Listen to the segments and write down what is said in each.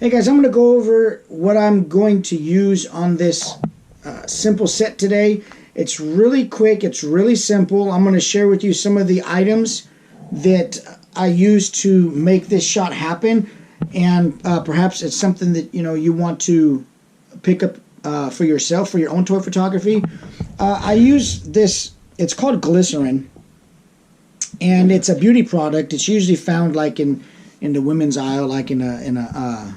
Hey guys, I'm going to go over what I'm going to use on this simple set today. It's really quick, it's really simple. I'm going to share with you some of the items that I use to make this shot happen, and perhaps it's something that you want to pick up for yourself for your own toy photography. I use this. It's called glycerin, and it's a beauty product. It's usually found like in the women's aisle, like in a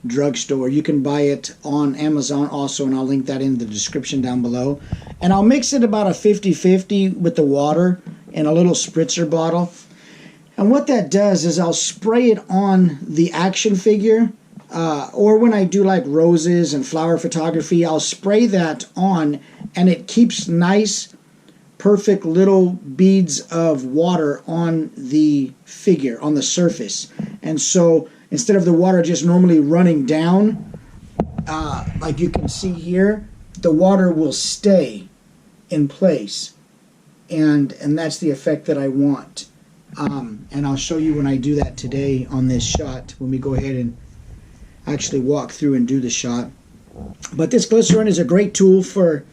drugstore. You can buy it on Amazon also, and I'll link that in the description down below. And I'll mix it about a 50-50 with the water in a little spritzer bottle. And what that does is I'll spray it on the action figure, or when I do like roses and flower photography, I'll spray that on, and it keeps nice, perfect little beads of water on the figure, on the surface. And so instead of the water just normally running down, like you can see here, the water will stay in place, and that's the effect that I want. And I'll show you when I do that today on this shot, when we go ahead and actually walk through and do the shot. But this glycerin is a great tool for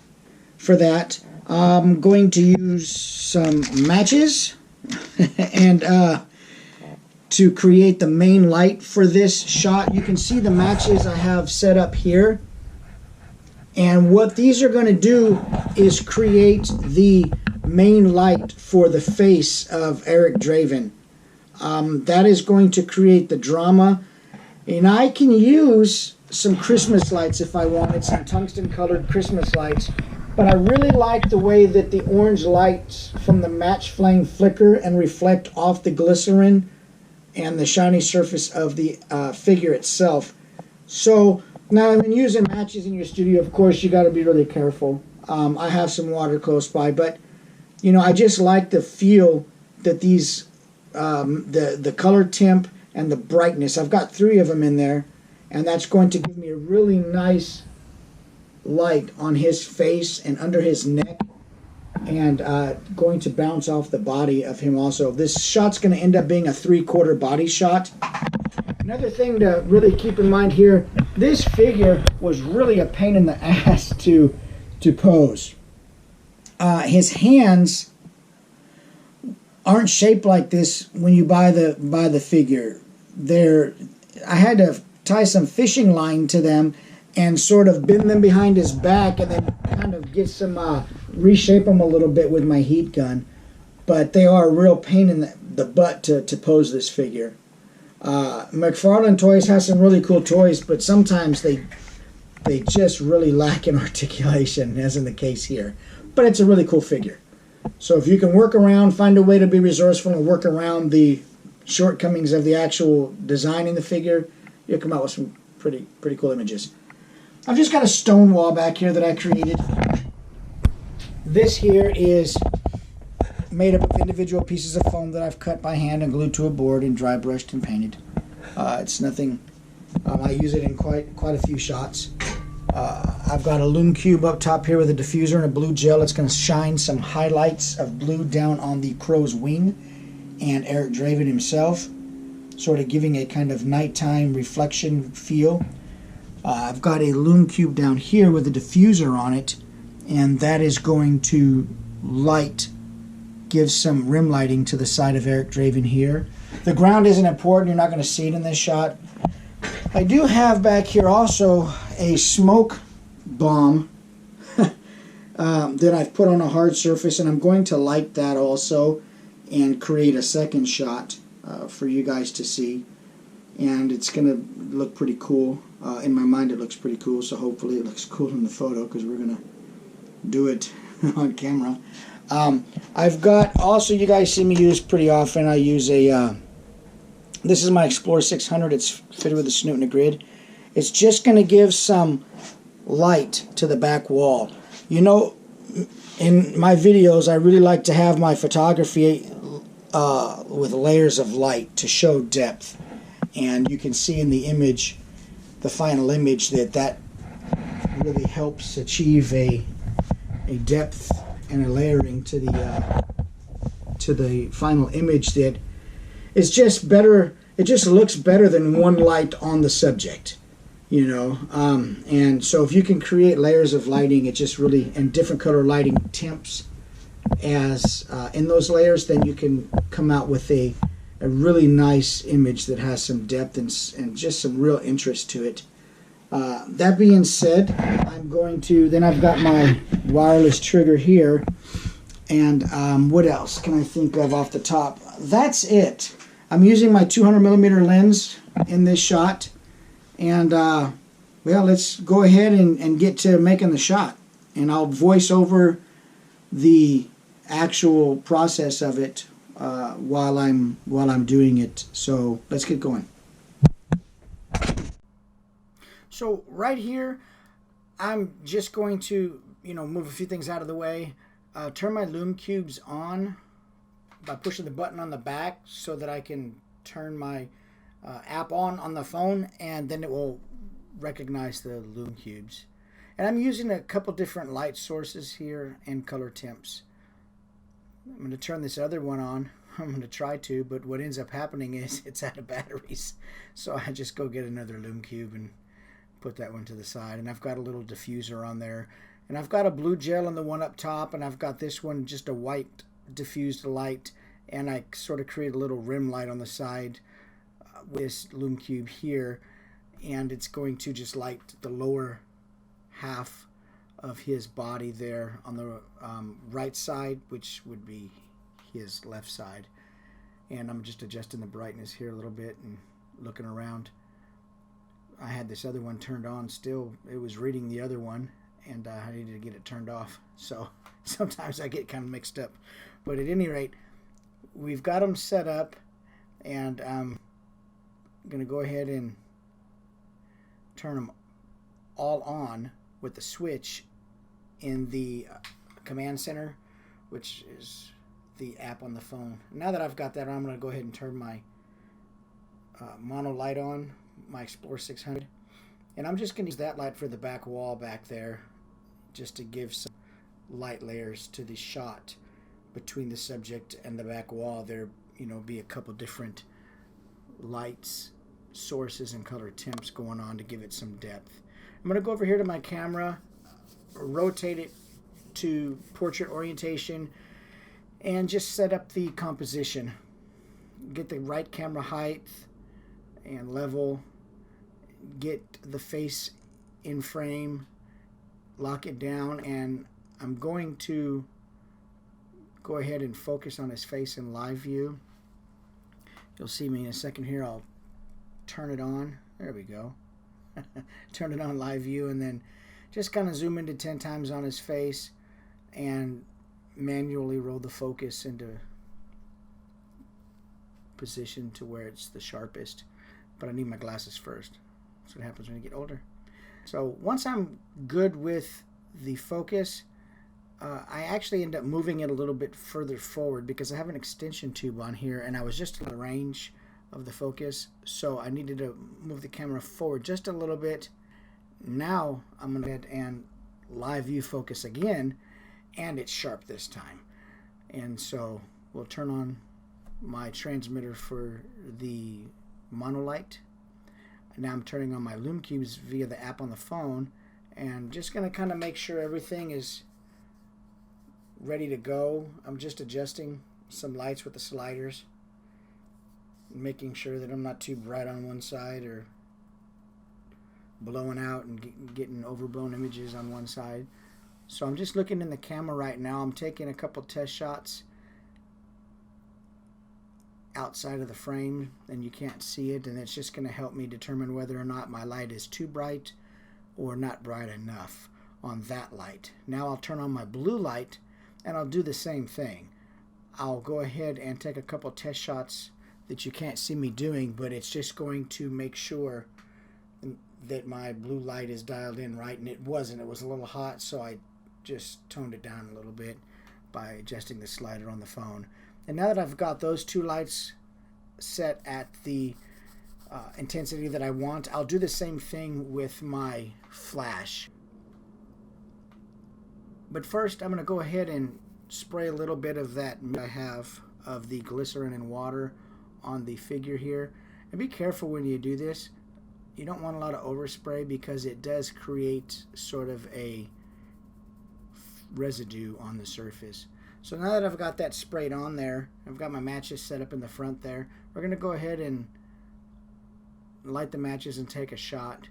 that. I'm going to use some matches and to create the main light for this shot. You can see the matches I have set up here, and what these are going to do is create the main light for the face of Eric Draven. That is going to create the drama, and I can use some Christmas lights if I wanted, some tungsten colored Christmas lights, but I really like the way that the orange lights from the match flame flicker and reflect off the glycerin and the shiny surface of the figure itself. So now when using matches in your studio, of course you got to be really careful. I have some water close by, but I just like the feel that these the color temp and the brightness. I've got 3 of them in there, and that's going to give me a really nice light on his face and under his neck, and going to bounce off the body of him also. This shot's going to end up being a 3/4 body shot. Another thing to really keep in mind here, this figure was really a pain in the ass to pose. His hands aren't shaped like this when you buy the figure. I had to tie some fishing line to them and sort of bend them behind his back, and then kind of get some reshape them a little bit with my heat gun. But they are a real pain in the butt to pose this figure. McFarlane Toys has some really cool toys, but sometimes they just really lack in articulation, as in the case here. But it's a really cool figure. So if you can work around, find a way to be resourceful and work around the shortcomings of the actual design in the figure, you'll come out with some pretty cool images. I've just got a stone wall back here that I created. This here is made up of individual pieces of foam that I've cut by hand and glued to a board and dry brushed and painted. It's nothing. I use it in quite a few shots. I've got a Lume Cube up top here with a diffuser and a blue gel. It's going to shine some highlights of blue down on the crow's wing and Eric Draven himself, sort of giving a kind of nighttime reflection feel. I've got a Lume Cube down here with a diffuser on it, and that is going to give some rim lighting to the side of Eric Draven here. The ground isn't important. You're not going to see it in this shot. I do have back here also a smoke bomb that I've put on a hard surface, and I'm going to light that also and create a second shot for you guys to see. And it's going to look pretty cool. In my mind it looks pretty cool, so hopefully it looks cool in the photo, because we're going to do it on camera. I've got also, you guys see me use pretty often, I use a this is my Explorer 600. It's fitted with a snoot and a grid. It's just going to give some light to the back wall. In my videos I really like to have my photography with layers of light to show depth, and you can see in the image, the final image, that really helps achieve a depth and a layering to the final image that is just better it just looks better than one light on the subject, you know. And so if you can create layers of lighting, it just really, and different color lighting temps as in those layers, then you can come out with a really nice image that has some depth and just some real interest to it. That being said, I'm going to, then I've got my wireless trigger here, and what else can I think of off the top? That's it. I'm using my 200 millimeter lens in this shot, and well, let's go ahead and get to making the shot, and I'll voice over the actual process of it while I'm doing it. So let's get going. So right here, I'm just going to, you know, move a few things out of the way. Turn my Lume Cubes on by pushing the button on the back so that I can turn my app on the phone, and then it will recognize the Lume Cubes. And I'm using a couple different light sources here and color temps. I'm going to turn this other one on. I'm going to try to, but what ends up happening is it's out of batteries. So I just go get another Lume Cube and put that one to the side. And I've got a little diffuser on there. And I've got a blue gel on the one up top, and I've got this one just a white diffused light. And I sort of create a little rim light on the side with this Lume Cube here. And it's going to just light the lower half of his body there on the right side, which would be his left side. And I'm just adjusting the brightness here a little bit and looking around. I had this other one turned on still. It was reading the other one, and I needed to get it turned off. So sometimes I get kind of mixed up. But at any rate, we've got them set up, and I'm going to go ahead and turn them all on with the switch in the command center, which is the app on the phone. Now that I've got that on, I'm going to go ahead and turn my mono light on, my Explorer 600. And I'm just going to use that light for the back wall back there, just to give some light layers to the shot between the subject and the back wall. There, you know, be a couple different lights, sources, and color temps going on to give it some depth. I'm going to go over here to my camera, rotate it to portrait orientation, and just set up the composition. Get the right camera height and level, get the face in frame, lock it down, and I'm going to go ahead and focus on his face in live view. You'll see me in a second here. I'll turn it on. There we go. Turn it on live view, and then just kind of zoom into 10 times on his face and manually roll the focus into position to where it's the sharpest. But I need my glasses first. That's what happens when you get older. So once I'm good with the focus, I actually end up moving it a little bit further forward because I have an extension tube on here, and I was just in the range of the focus, so I needed to move the camera forward just a little bit. Now I'm going to go ahead and live view focus again, and it's sharp this time. And so we'll turn on my transmitter for the monolight. Now I'm turning on my Lume Cubes via the app on the phone, and just going to kind of make sure everything is ready to go. I'm just adjusting some lights with the sliders, making sure that I'm not too bright on one side or blowing out and getting overblown images on one side. So I'm just looking in the camera right now. I'm taking a couple test shots outside of the frame, and you can't see it, and it's just going to help me determine whether or not my light is too bright or not bright enough on that light. Now I'll turn on my blue light, and I'll do the same thing. I'll go ahead and take a couple test shots that you can't see me doing, but it's just going to make sure that my blue light is dialed in right, and it wasn't. It was a little hot, so I just toned it down a little bit by adjusting the slider on the phone. And now that I've got those two lights set at the intensity that I want, I'll do the same thing with my flash. But first, I'm going to go ahead and spray a little bit of that I have of the glycerin and water on the figure here, And be careful when you do this. You don't want a lot of overspray because it does create sort of a residue on the surface. So now that I've got that sprayed on there, I've got my matches set up in the front there, we're going to go ahead and light the matches and take a shot.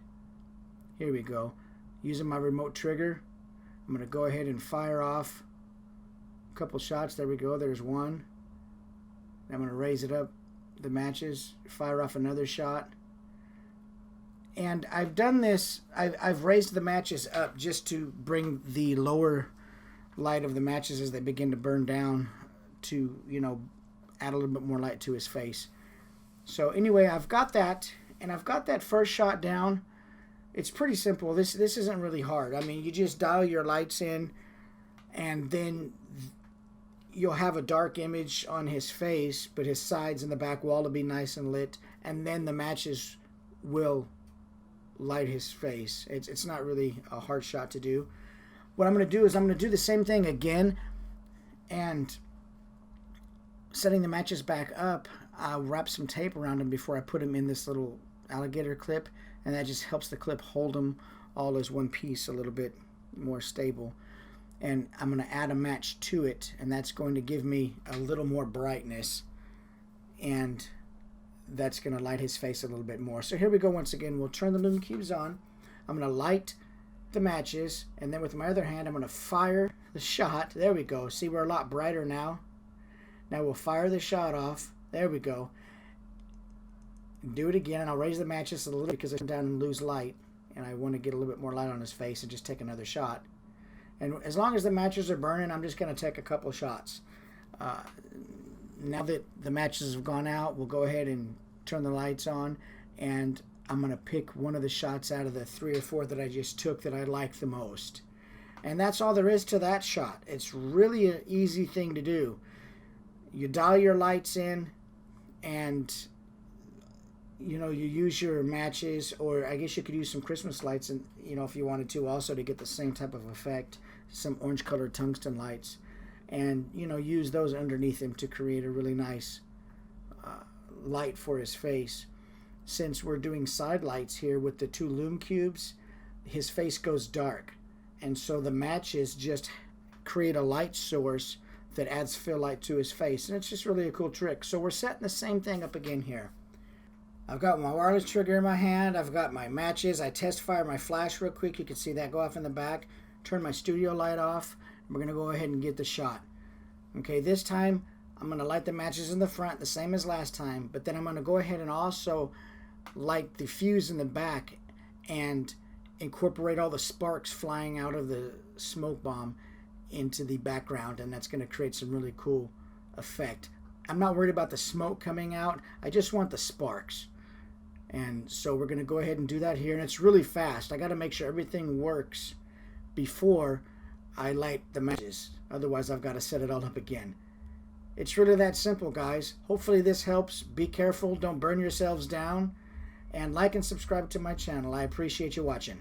Here we go. Using my remote trigger, I'm going to go ahead and fire off a couple shots. There we go. There's one. I'm going to raise it up, the matches, fire off another shot. And I've done this, I've raised the matches up just to bring the lower light of the matches as they begin to burn down to, you know, add a little bit more light to his face. So anyway, I've got that, and I've got that first shot down. It's pretty simple. This isn't really hard. I mean, you just dial your lights in, and then you'll have a dark image on his face, but his sides and the back wall will be nice and lit, and then the matches will light his face. It's not really a hard shot to do. What I'm going to do is I'm going to do the same thing again, and setting the matches back up, I'll wrap some tape around them before I put them in this little alligator clip, and that just helps the clip hold them all as one piece a little bit more stable. And I'm going to add a match to it, and that's going to give me a little more brightness, and that's going to light his face a little bit more. So here we go once again. We'll turn the Lume Cubes on. I'm going to light the matches, and then with my other hand I'm going to fire the shot. There we go. See, we're a lot brighter now. Now we'll fire the shot off. There we go. Do it again, and I'll raise the matches a little because I come down and lose light, and I want to get a little bit more light on his face and just take another shot. And as long as the matches are burning, I'm just going to take a couple shots. Now that the matches have gone out, we'll go ahead and turn the lights on, and I'm going to pick one of the shots out of the 3 or 4 that I just took that I like the most. And that's all there is to that shot. It's really an easy thing to do. You dial your lights in, and you know, you use your matches, or I guess you could use some Christmas lights, and you know, if you wanted to also, to get the same type of effect, some orange colored tungsten lights, and you know, use those underneath him to create a really nice light for his face. Since we're doing side lights here with the 2 Lume Cubes, his face goes dark, and so the matches just create a light source that adds fill light to his face, and it's just really a cool trick. So we're setting the same thing up again here. I've got my wireless trigger in my hand. I've got my matches. I test fire my flash real quick. You can see that go off in the back. Turn my studio light off. We're going to go ahead and get the shot. Okay, this time I'm going to light the matches in the front, the same as last time, but then I'm going to go ahead and also light the fuse in the back and incorporate all the sparks flying out of the smoke bomb into the background, and that's going to create some really cool effect. I'm not worried about the smoke coming out. I just want the sparks. And so we're going to go ahead and do that here, and it's really fast. I got to make sure everything works before I light the matches. Otherwise, I've got to set it all up again. It's really that simple, guys. Hopefully this helps. Be careful. Don't burn yourselves down. And like and subscribe to my channel. I appreciate you watching.